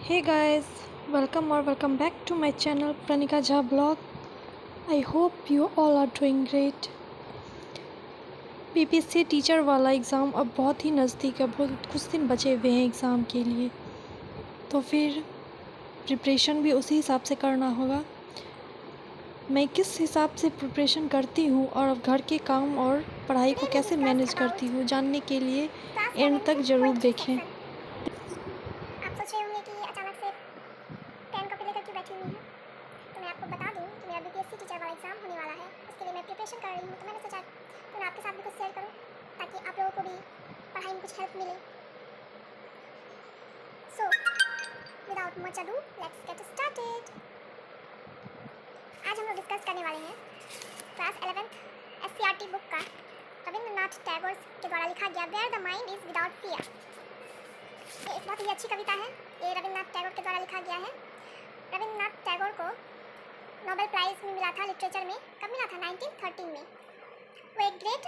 Hey guys, welcome back to my channel Pranika Jha blog. I hope you all are doing great. BPSC teacher वाला exam अब बहुत ही नज़दीक है, बहुत कुछ दिन बचे हुए हैं एग्ज़ाम के लिए, तो फिर प्रिपरेशन भी उसी हिसाब से करना होगा। मैं किस हिसाब से प्रिपरेशन करती हूँ और अब घर के काम और पढ़ाई को कैसे मैनेज करती हूँ, जानने के लिए एंड तक ज़रूर देखें। आप सोच रहे होंगे कि अचानक से पेन कॉपी लेकर क्यों बैठी हुई हैं। तो मैं आपको बता दूं कि मेरा बीपीएससी टीचर वाला एग्ज़ाम होने वाला है, उसके लिए मैं प्रिपरेशन कर रही हूँ। तो मैंने सोचा कि मैं आपके साथ भी कुछ शेयर करूँ ताकि आप लोगों को भी पढ़ाई में कुछ हेल्प मिले। So without much ado let's get started. आज हम लोग डिस्कस करने वाले हैं क्लास 11th एससीईआरटी बुक का रविंद्रनाथ टैगोर के द्वारा लिखा गया where the mind is without fear. ये एक बहुत ही अच्छी कविता है। ये रविंद्रनाथ टैगोर के द्वारा लिखा गया है। रविंद्रनाथ टैगोर को नोबेल प्राइज़ में मिला था लिटरेचर में। कब मिला था? 1913 में। वो एक great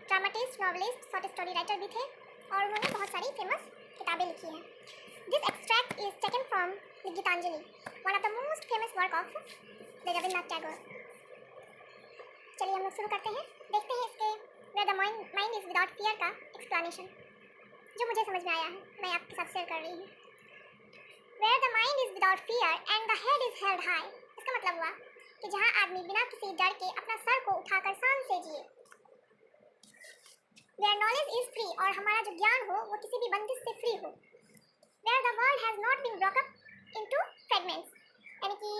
dramatist, novelist, short story writer भी थे और उन्होंने बहुत सारी फेमस किताबें लिखी हैं। This extract is taken from the Gitanjali, one of the most famous work of the Rabindranath Tagore. चलिए हम लोग शुरू करते हैं, देखते हैं इसके where the mind is without fear का एक्सप्लेनेशन, जो मुझे समझ में आया है, मैं आपके साथ शेयर कर रही हूँ। Where the mind is without fear and the head is held high. इसका मतलब हुआ कि जहाँ आदमी बिना किसी डर के अपना सर को उठाकर शान से जिए। वेयर नॉलेज इज फ्री, और हमारा जो ज्ञान हो वो किसी भी बंदिश से फ्री हो। Where the world has not been broke up into fragments, यानी कि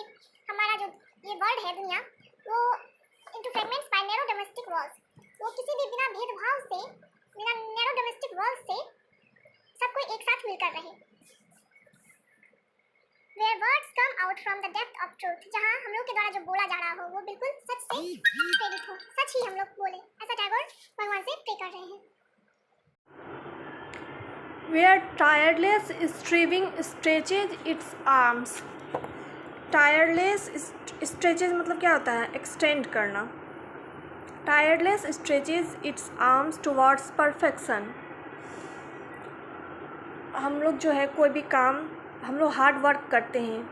हमारा जो ये वर्ल्ड है, दुनिया, वो into fragments by narrow domestic walls, वो किसी भी बिना भेदभाव से, बिना नैरो डोमेस्टिक वॉल्स से सबको एक साथ मिलकर रहे। Where words come out from the depth of truth, जहाँ हम लोग के द्वारा जो बोला जा रहा हो वो बिल्कुल सच से प्रेरित हो, सच ही हम लोग बोले, ऐसा टैगोर भगवान से प्रे कर रहे हैं। Where tireless striving stretches its arms. Tireless stretches मतलब क्या होता है? एक्सटेंड करना। Tireless stretches it's arms towards perfection. हम लोग जो है कोई भी काम, हम लोग हार्ड वर्क करते हैं,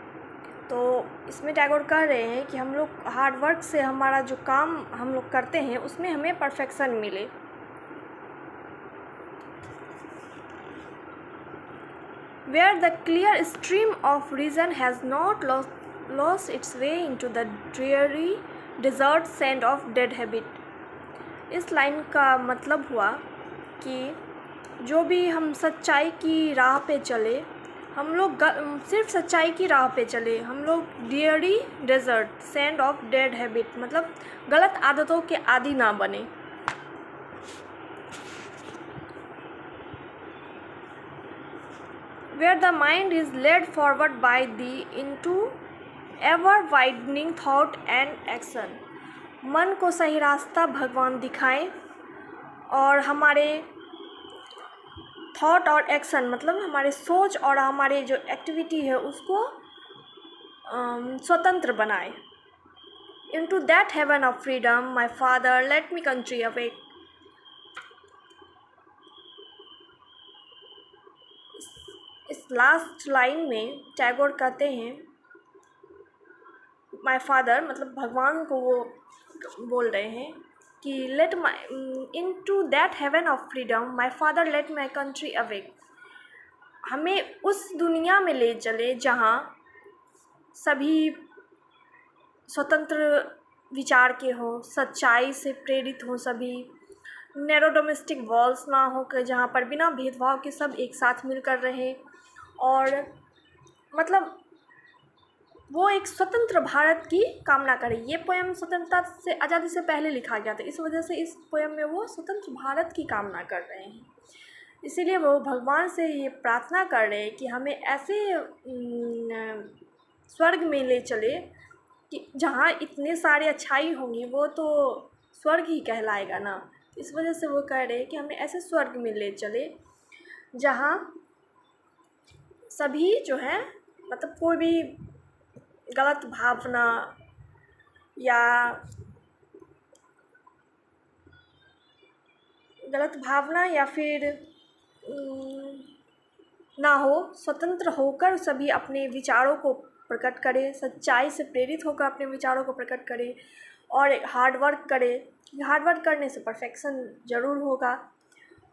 तो इसमें टैगोर कह रहे हैं कि हम लोग हार्ड वर्क से हमारा जो काम हम लोग करते हैं उसमें हमें परफेक्शन मिले। Where the clear stream of reason has not lost its way into the dreary desert sand of dead habit. इस लाइन का मतलब हुआ कि जो भी हम सच्चाई की राह पे चले, हम लोग सिर्फ सच्चाई की राह पे चले, हम लोग dreary desert sand of dead habit मतलब गलत आदतों के आदी ना बने। Where the mind is led forward by the into ever widening thought and action, मन को सही रास्ता भगवान दिखाएं और हमारे थॉट और एक्शन मतलब हमारे सोच और हमारे जो एक्टिविटी है उसको स्वतंत्र बनाए। Into that heaven of freedom, my father, let me country awake. इस लास्ट लाइन में टैगोर कहते हैं माय फादर मतलब भगवान को वो बोल रहे हैं कि let my into that heaven of freedom my father let my country awake. हमें उस दुनिया में ले चले जहाँ सभी स्वतंत्र विचार के हों, सच्चाई से प्रेरित हों, सभी नैरो डोमेस्टिक वॉल्स ना हो कि जहाँ पर बिना भेदभाव के सब एक साथ मिलकर रहे, और मतलब वो एक स्वतंत्र भारत की कामना करे। ये पोएम स्वतंत्रता से आज़ादी से पहले लिखा गया था, इस वजह से इस पोएम में वो स्वतंत्र भारत की कामना कर रहे हैं। इसीलिए वो भगवान से ये प्रार्थना कर रहे हैं कि हमें ऐसे स्वर्ग में ले चले कि जहाँ इतने सारे अच्छाई होंगी, वो तो स्वर्ग ही कहलाएगा ना। इस वजह से वो कह रहे हैं कि हमें ऐसे स्वर्ग में ले चले जहाँ सभी जो है मतलब कोई भी गलत भावना या फिर ना हो, स्वतंत्र होकर सभी अपने विचारों को प्रकट करें, सच्चाई से प्रेरित होकर अपने विचारों को प्रकट करें और हार्ड वर्क करें। हार्ड वर्क करने से परफेक्शन ज़रूर होगा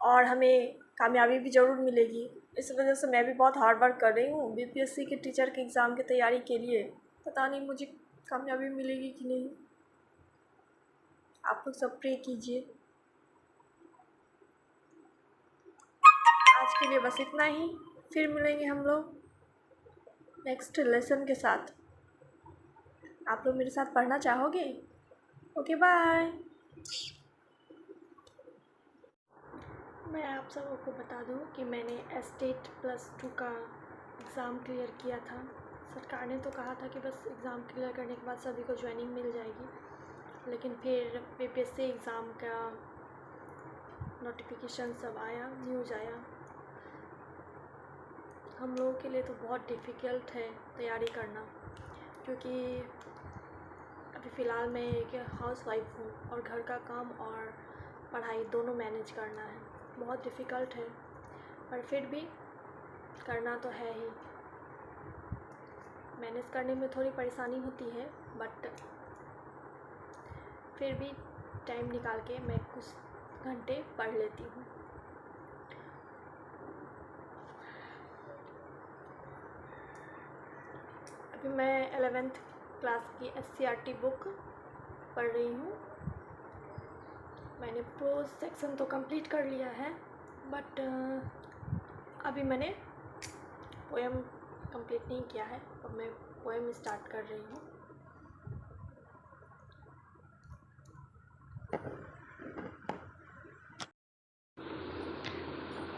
और हमें कामयाबी भी ज़रूर मिलेगी। इस वजह से मैं भी बहुत हार्ड वर्क कर रही हूँ बीपीएससी के टीचर के एग्ज़ाम की तैयारी के लिए। पता नहीं मुझे कामयाबी मिलेगी कि नहीं। आप लोग सब प्रे कीजिए। आज के लिए बस इतना ही, फिर मिलेंगे हम लोग नेक्स्ट लेसन के साथ। आप लोग मेरे साथ पढ़ना चाहोगे? Okay bye. मैं आप सबको बता दूं कि मैंने एस्टेट +2 का एग्ज़ाम क्लियर किया था। सरकार ने तो कहा था कि बस एग्ज़ाम क्लियर करने के बाद सभी को ज्वाइनिंग मिल जाएगी, लेकिन फिर बीपीएससी एग्ज़ाम का नोटिफिकेशन सब आया, न्यूज़ आया। हम लोगों के लिए तो बहुत डिफ़िकल्ट है तैयारी करना, क्योंकि अभी फ़िलहाल मैं एक हाउसवाइफ हूँ और घर का काम और पढ़ाई दोनों मैनेज करना है। बहुत डिफ़िकल्ट है, पर फिर भी करना तो है ही। मैनेज करने में थोड़ी परेशानी होती है, बट फिर भी टाइम निकाल के मैं कुछ घंटे पढ़ लेती हूँ। अभी मैं 11th क्लास की SCRT बुक पढ़ रही हूँ। मैंने प्रोज सेक्शन तो कंप्लीट कर लिया है, बट अभी मैंने पोएम कंप्लीट नहीं किया है। अब मैं पोएम स्टार्ट कर रही हूँ।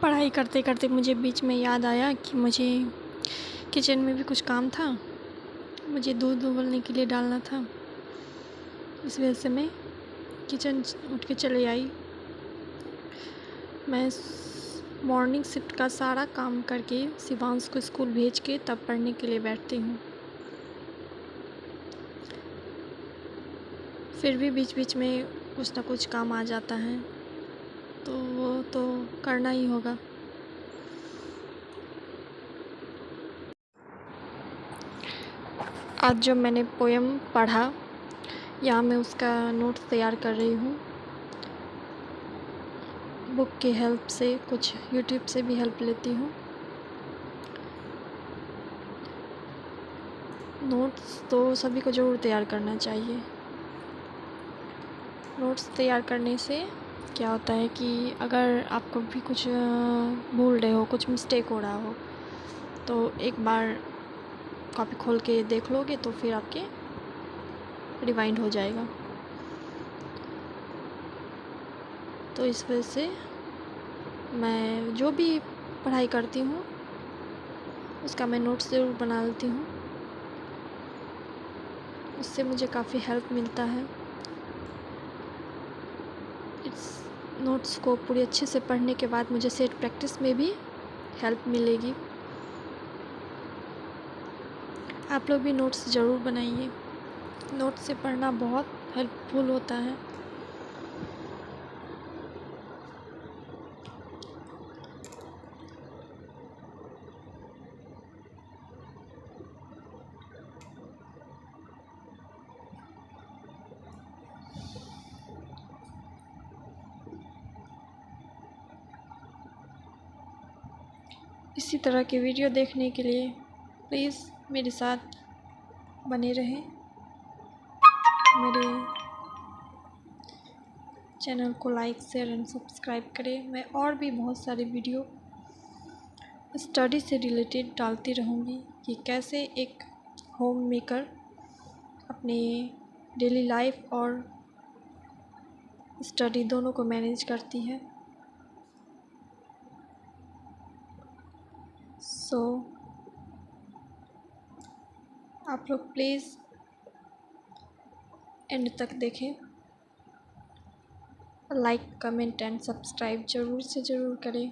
पढ़ाई करते करते मुझे बीच में याद आया कि मुझे किचन में भी कुछ काम था। मुझे दूध उबलने के लिए डालना था, इस वजह से मैं किचन उठ के चले आई। मैं मॉर्निंग शिफ्ट का सारा काम करके शिवांश को स्कूल भेज के तब पढ़ने के लिए बैठती हूँ। फिर भी बीच बीच में कुछ ना कुछ काम आ जाता है, तो वो तो करना ही होगा। आज जो मैंने पोएम पढ़ा, यहाँ मैं उसका नोट्स तैयार कर रही हूँ। बुक की हेल्प से, कुछ यूट्यूब से भी हेल्प लेती हूँ। नोट्स तो सभी को ज़रूर तैयार करना चाहिए। नोट्स तैयार करने से क्या होता है कि अगर आपको भी कुछ भूल रहे हो, कुछ मिस्टेक हो रहा हो, तो एक बार कॉपी खोल के देख लोगे तो फिर आपके रिवाइंड हो जाएगा। तो इस वजह से मैं जो भी पढ़ाई करती हूँ उसका मैं नोट्स ज़रूर बना लेती हूँ। उससे मुझे काफ़ी हेल्प मिलता है। इस नोट्स को पूरी अच्छे से पढ़ने के बाद मुझे सेट प्रैक्टिस में भी हेल्प मिलेगी। आप लोग भी नोट्स ज़रूर बनाइए। नोट्स से पढ़ना बहुत हेल्पफुल होता है। इसी तरह के वीडियो देखने के लिए प्लीज़ मेरे साथ बने रहें। मेरे चैनल को लाइक, शेयर एंड सब्सक्राइब करें। मैं और भी बहुत सारे वीडियो स्टडी से रिलेटेड डालती रहूँगी कि कैसे एक होम मेकर अपने डेली लाइफ और स्टडी दोनों को मैनेज करती है। सो आप लोग प्लीज़ एंड तक देखें। लाइक, कमेंट एंड सब्सक्राइब ज़रूर से ज़रूर करें।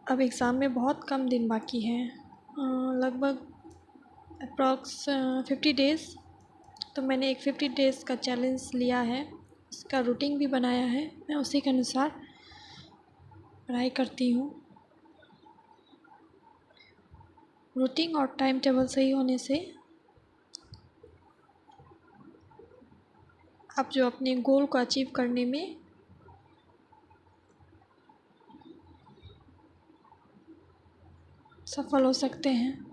अब एग्ज़ाम में बहुत कम दिन बाकी हैं, लगभग अप्रॉक्स 50 डेज़। तो मैंने एक 50 डेज़ का चैलेंज लिया है, इसका रूटीन भी बनाया है, मैं उसी के अनुसार पढ़ाई करती हूँ। रूटीन और टाइम टेबल सही होने से आप जो अपने गोल को अचीव करने में सफल हो सकते हैं।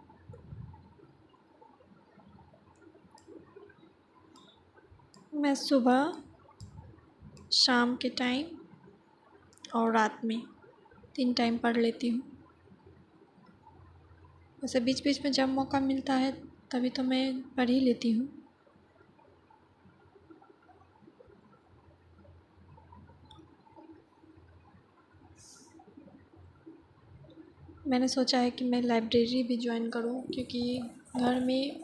मैं सुबह, शाम के टाइम और रात में 3 टाइम पढ़ लेती हूँ। वैसे बीच बीच में जब मौका मिलता है तभी तो मैं पढ़ ही लेती हूँ। मैंने सोचा है कि मैं लाइब्रेरी भी ज्वाइन करूँ, क्योंकि घर में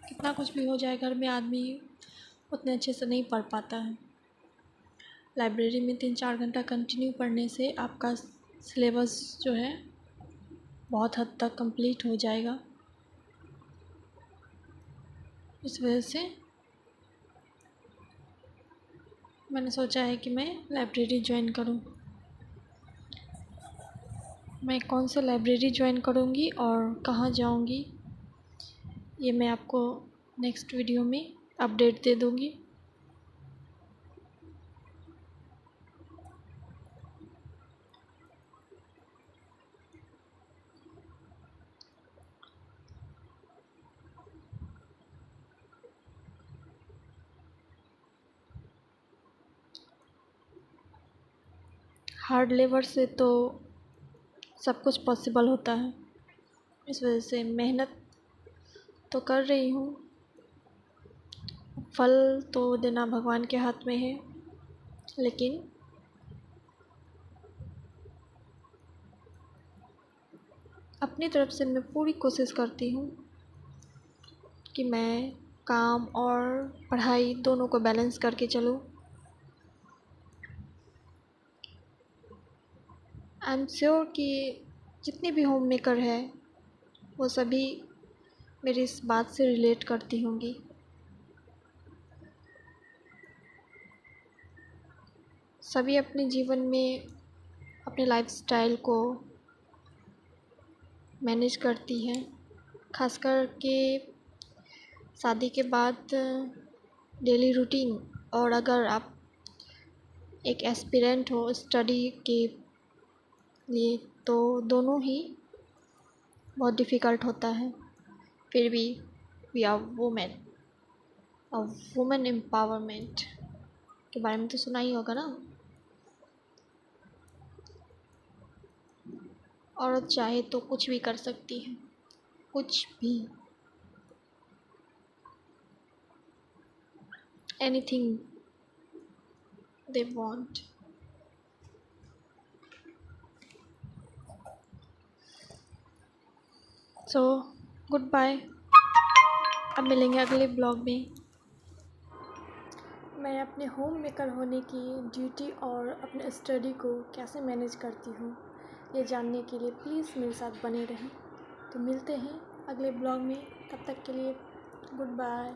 कितना कुछ भी हो जाए, घर में आदमी उतने अच्छे से नहीं पढ़ पाता है। लाइब्रेरी में 3-4 घंटा कंटिन्यू पढ़ने से आपका सिलेबस जो है बहुत हद तक कंप्लीट हो जाएगा। इस वजह से मैंने सोचा है कि मैं लाइब्रेरी ज्वाइन करूं। मैं कौन सा लाइब्रेरी ज्वाइन करूंगी और कहाँ जाऊंगी, ये मैं आपको नेक्स्ट वीडियो में अपडेट दे दूंगी। हार्ड लेबर से तो सब कुछ पॉसिबल होता है, इस वजह से मेहनत तो कर रही हूँ। फल तो देना भगवान के हाथ में है, लेकिन अपनी तरफ से मैं पूरी कोशिश करती हूँ कि मैं काम और पढ़ाई दोनों को बैलेंस करके चलूँ। आई एम श्योर कि जितनी भी होम मेकर है वो सभी मेरी इस बात से रिलेट करती होंगी। सभी अपने जीवन में अपने लाइफस्टाइल को मैनेज करती हैं, खासकर के शादी के बाद डेली रूटीन। और अगर आप एक एस्पिरेंट हो स्टडी के लिए तो दोनों ही बहुत डिफ़िकल्ट होता है। फिर भी वी आर वुमेन, और वुमेन एम्पावरमेंट के बारे में तो सुना ही होगा ना। औरत चाहे तो कुछ भी कर सकती है, कुछ भी, anything they want. So goodbye, अब मिलेंगे अगले ब्लॉग में। मैं अपने होम मेकर होने की ड्यूटी और अपने स्टडी को कैसे मैनेज करती हूँ, ये जानने के लिए प्लीज़ मेरे साथ बने रहें। तो मिलते हैं अगले ब्लॉग में, तब तक के लिए गुड बाय।